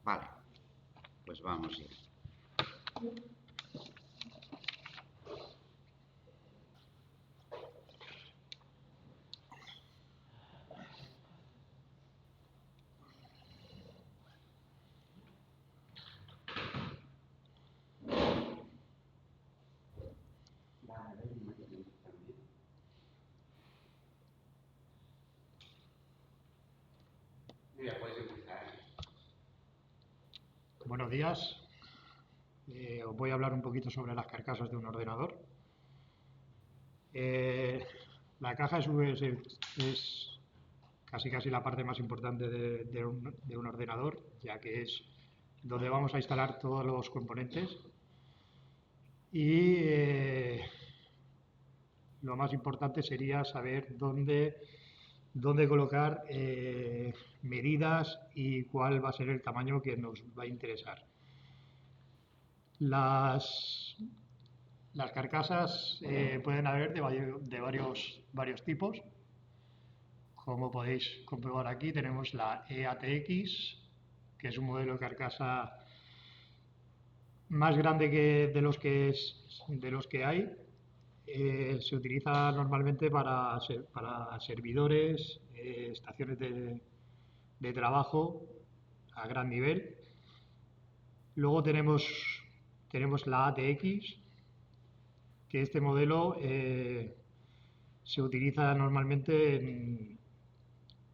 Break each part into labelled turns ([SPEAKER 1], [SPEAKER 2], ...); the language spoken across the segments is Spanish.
[SPEAKER 1] Vale, pues vamos ya.
[SPEAKER 2] Buenos días. Os voy a hablar un poquito sobre las carcasas de un ordenador. La caja es casi la parte más importante de un ordenador, ya que es donde vamos a instalar todos los componentes. Y lo más importante sería saber dónde colocar medidas y cuál va a ser el tamaño que nos va a interesar. Las carcasas pueden haber de varios tipos. Como podéis comprobar aquí, tenemos la EATX, que es un modelo de carcasa más grande de los que hay. Se utiliza normalmente para servidores, estaciones de trabajo a gran nivel. Luego tenemos la ATX, que este modelo se utiliza normalmente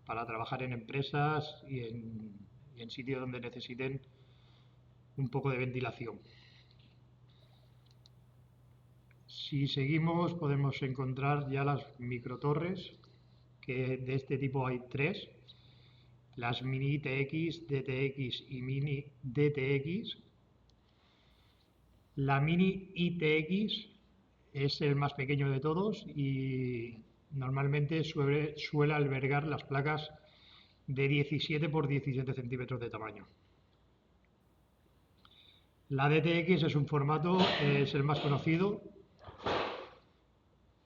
[SPEAKER 2] para trabajar en empresas y en sitios donde necesiten un poco de ventilación. Si seguimos podemos encontrar ya las microtorres, que de este tipo hay tres: las mini ITX, DTX y mini DTX. La mini ITX es el más pequeño de todos y normalmente suele albergar las placas de 17 por 17 centímetros de tamaño. La DTX es un formato, es el más conocido.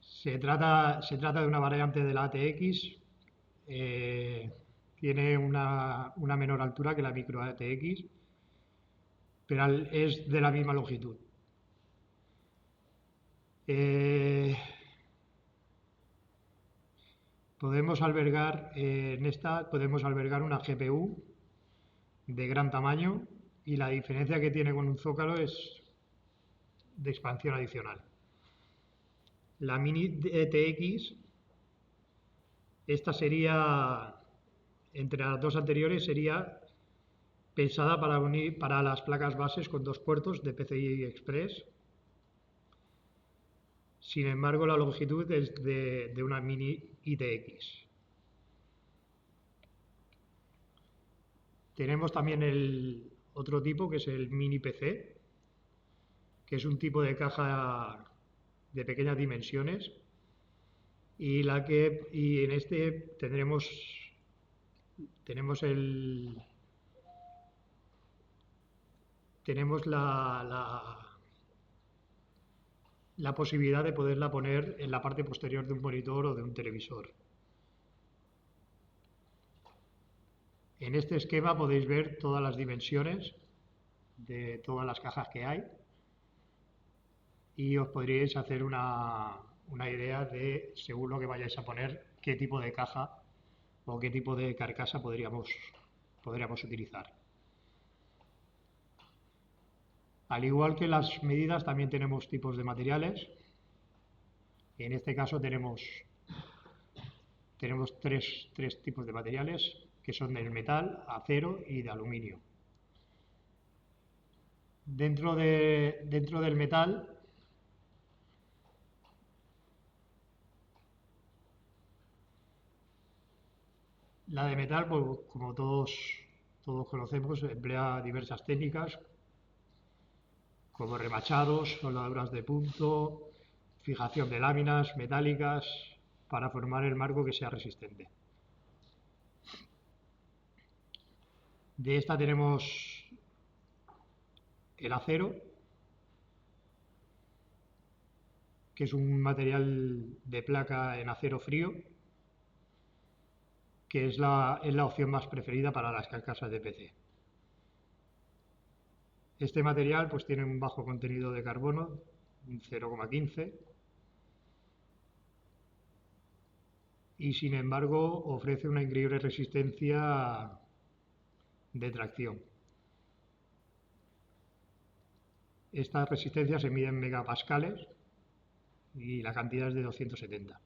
[SPEAKER 2] Se trata de una variante de la ATX. Tiene una menor altura que la micro ATX, pero es de la misma longitud. Podemos albergar una GPU de gran tamaño, y la diferencia que tiene con un Zócalo es de expansión adicional. La mini DTX, esta sería, entre las dos anteriores, sería pensada para las placas bases con dos puertos de PCI Express. Sin embargo, la longitud es de una mini ITX. Tenemos también el otro tipo, que es el mini PC, que es un tipo de caja de pequeñas dimensiones, y en este tenemos la posibilidad de poderla poner en la parte posterior de un monitor o de un televisor. En este esquema podéis ver todas las dimensiones de todas las cajas que hay y os podríais hacer una idea de, según lo que vayáis a poner, qué tipo de caja o qué tipo de carcasa podríamos utilizar. Al igual que las medidas, también tenemos tipos de materiales. En este caso tenemos tres tipos de materiales, que son del metal, acero y de aluminio. Dentro del metal, la de metal, pues, como todos conocemos, emplea diversas técnicas, como remachados, soldaduras de punto, fijación de láminas metálicas, para formar el marco que sea resistente. De esta tenemos el acero, que es un material de placa en acero frío, que es la opción más preferida para las carcasas de PC. Este material pues tiene un bajo contenido de carbono, un 0,15, y sin embargo ofrece una increíble resistencia de tracción. Esta resistencia se mide en megapascales y la cantidad es de 270.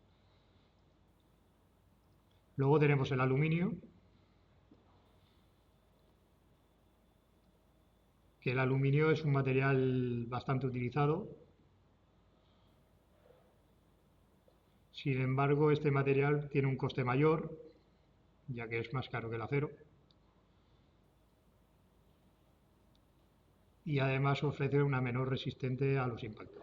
[SPEAKER 2] Luego tenemos el aluminio, que el aluminio es un material bastante utilizado. Sin embargo, este material tiene un coste mayor, ya que es más caro que el acero. Y además ofrece una menor resistente a los impactos.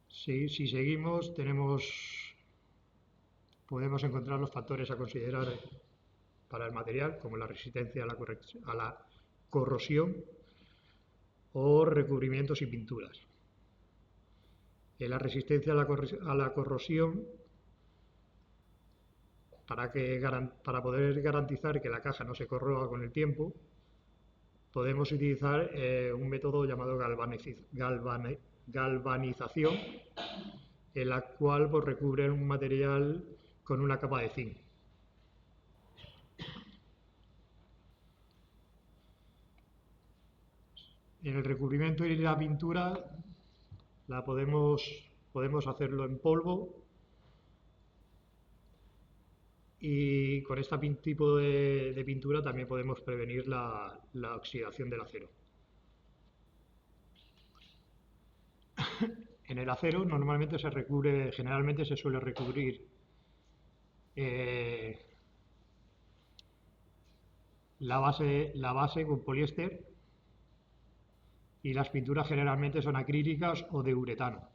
[SPEAKER 2] Si seguimos, podemos encontrar los factores a considerar para el material, como la resistencia a la corrosión o recubrimientos y pinturas. En la resistencia a la corrosión, para poder garantizar que la caja no se corroa con el tiempo, podemos utilizar un método llamado galvanización, en la cual pues, recubre un material con una capa de zinc. En el recubrimiento y la pintura podemos hacerlo en polvo, y con este tipo de pintura también podemos prevenir la oxidación del acero. En el acero normalmente generalmente se suele recubrir la base con poliéster, y las pinturas generalmente son acrílicas o de uretano.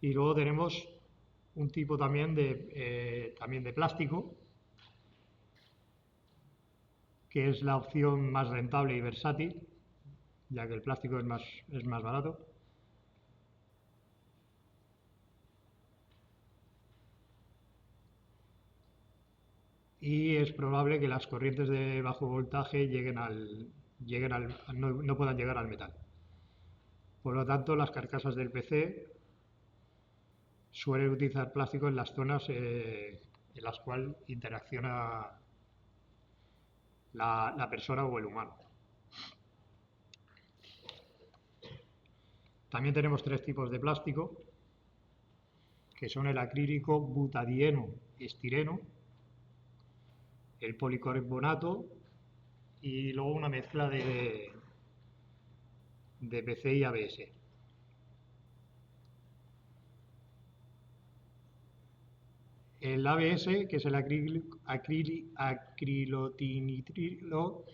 [SPEAKER 2] Y luego tenemos un tipo también de plástico, que es la opción más rentable y versátil, ya que el plástico es más barato. Y es probable que las corrientes de bajo voltaje no puedan llegar al metal. Por lo tanto, las carcasas del PC suelen utilizar plástico en las zonas en las cuales interacciona la persona o el humano. También tenemos tres tipos de plástico, que son el acrílico, butadieno, estireno, el policarbonato y luego una mezcla de PC y ABS. El ABS, que es el acrilotinitrilo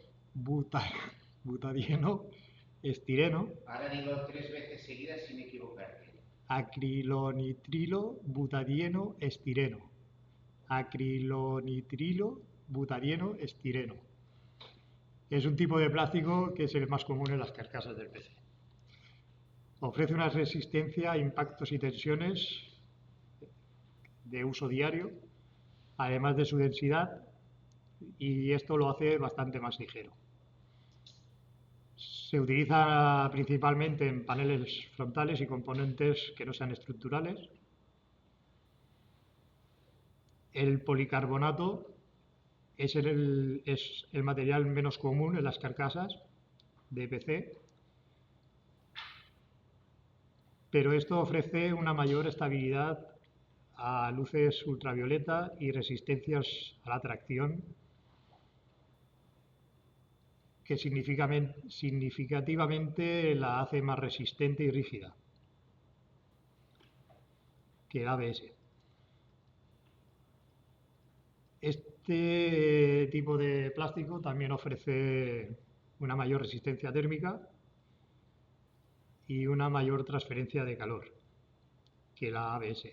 [SPEAKER 2] butadieno estireno.
[SPEAKER 1] Ahora digo 3 veces seguidas sin equivocarte.
[SPEAKER 2] Acrilonitrilo butadieno estireno. Acrilonitrilo butadieno estireno. Es un tipo de plástico que es el más común en las carcasas del PC. Ofrece una resistencia a impactos y tensiones de uso diario, además de su densidad, y esto lo hace bastante más ligero. Se utiliza principalmente en paneles frontales y componentes que no sean estructurales. El policarbonato es el material menos común en las carcasas de PC, pero esto ofrece una mayor estabilidad a luces ultravioleta y resistencias a la tracción, que significativamente la hace más resistente y rígida que el ABS. Este tipo de plástico también ofrece una mayor resistencia térmica y una mayor transferencia de calor que la ABS.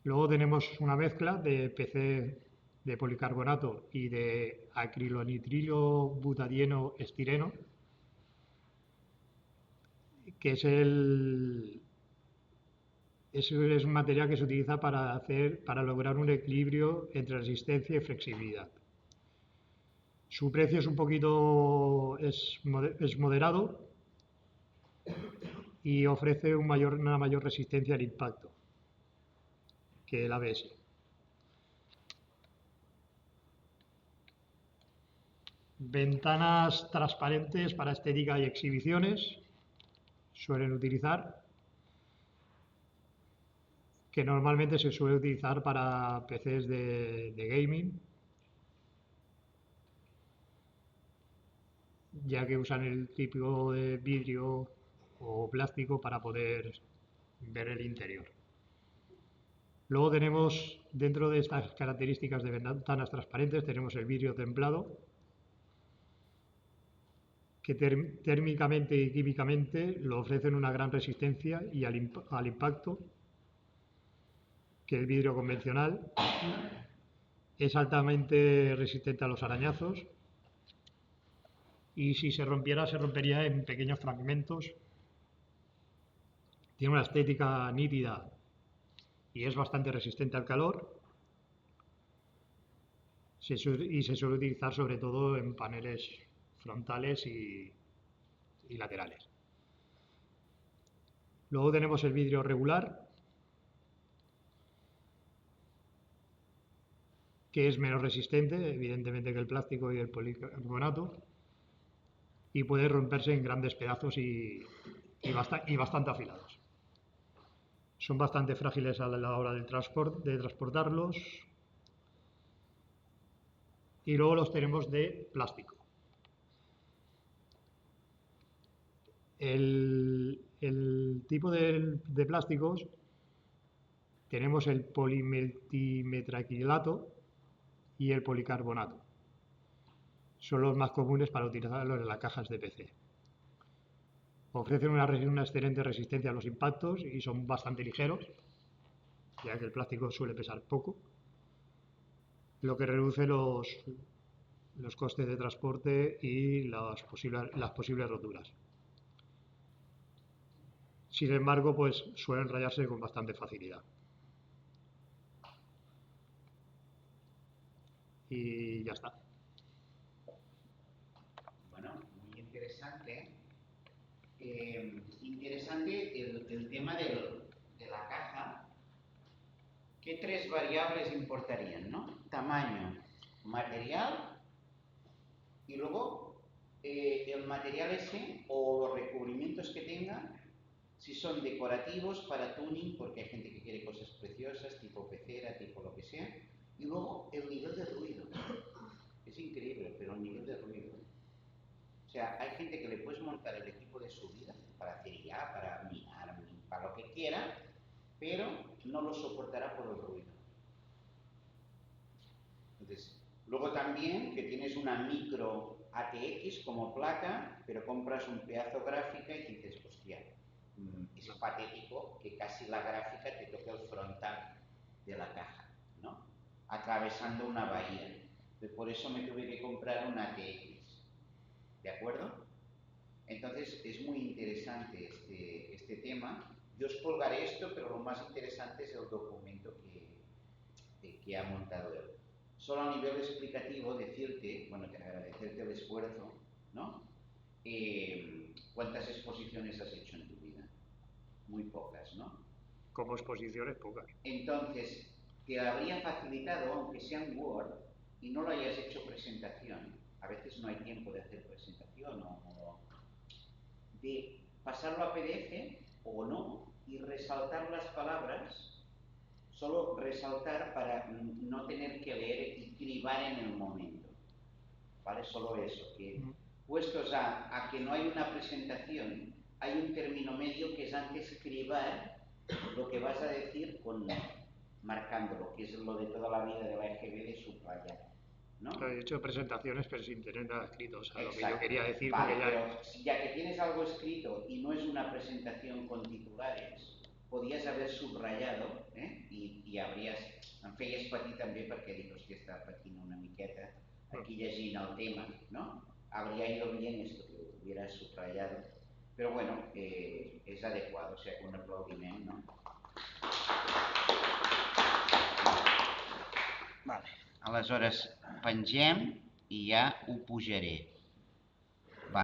[SPEAKER 2] Luego tenemos una mezcla de PC de policarbonato y de acrilonitrilo butadieno estireno, que es Es un material que se utiliza para lograr un equilibrio entre resistencia y flexibilidad. Su precio es un poquito es moderado y ofrece una mayor resistencia al impacto que el ABS. Ventanas transparentes para estética y exhibiciones suelen utilizar, que normalmente se suele utilizar para PCs de gaming, ya que usan el típico de vidrio o plástico para poder ver el interior. Luego tenemos, dentro de estas características de ventanas transparentes, tenemos el vidrio templado, que térmicamente y químicamente lo ofrecen una gran resistencia y al impacto que el vidrio convencional. Es altamente resistente a los arañazos y si se rompiera, se rompería en pequeños fragmentos. Tiene una estética nítida y es bastante resistente al calor. Y se suele utilizar sobre todo en paneles frontales y laterales. Luego tenemos el vidrio regular, que es menos resistente, evidentemente, que el plástico y el policarbonato, y puede romperse en grandes pedazos y bastante afilados. Son bastante frágiles a la hora de transportarlos. Y luego los tenemos de plástico. El tipo de plásticos, tenemos el polimetilmetraquilato y el policarbonato. Son los más comunes para utilizarlos en las cajas de PC. Ofrecen una excelente resistencia a los impactos y son bastante ligeros, ya que el plástico suele pesar poco, lo que reduce los costes de transporte y las posibles roturas. Sin embargo, pues suelen rayarse con bastante facilidad. Y ya está.
[SPEAKER 1] Bueno, muy interesante. Interesante el tema de la caja. ¿Qué tres variables importarían, no? Tamaño, material y luego el material ese o los recubrimientos que tenga, si son decorativos para tuning, porque hay gente que quiere cosas preciosas, tipo pecera, tipo lo que sea, y luego el nivel de ruido. Es increíble, pero el nivel de ruido. O sea, hay gente que le puedes montar el equipo de su vida para hacer IA, para minar, para lo que quiera, pero no lo soportará por el ruido. Entonces, luego también que tienes una micro ATX como placa, pero compras un pedazo gráfica y dices, hostia, es patético que casi la gráfica te toque el frontal de la caja, ¿no? Atravesando una bahía. Por eso me tuve que comprar una ATX, ¿de acuerdo? Entonces es muy interesante este tema. Yo os colgaré esto, pero lo más interesante es el documento que ha montado él. Solo a nivel explicativo decirte, bueno, agradecerte el esfuerzo, ¿no? ¿Cuántas exposiciones has hecho en tu vida? Muy pocas, ¿no?
[SPEAKER 2] Como exposiciones, pocas.
[SPEAKER 1] Entonces, te habría facilitado, aunque sea en Word, y no lo hayas hecho presentación, a veces no hay tiempo de hacer presentación de pasarlo a PDF o no y resaltar las palabras, solo resaltar para no tener que leer y cribar en el momento, ¿vale? Solo eso, que puestos a que no hay una presentación, hay un término medio que es antes cribar lo que vas a decir marcándolo, que es lo de toda la vida de la EGB de subrayar, ¿no?
[SPEAKER 2] He hecho presentaciones, pero sin tener nada escrito. O sea,
[SPEAKER 1] Exacto.
[SPEAKER 2] Lo que yo quería decir,
[SPEAKER 1] vale,
[SPEAKER 2] porque
[SPEAKER 1] pero ya que tienes algo escrito y no es una presentación con titulares, podías haber subrayado i habries... Em feies patir també perquè dic, hòstia, està patint una miqueta aquí llegint el tema, ¿no? Habría ido bien esto que hubieras subrayado, pero bueno, es adecuado, o sea, con un aplaudiment, ¿no? Aleshores, pengem i ja ho pujaré.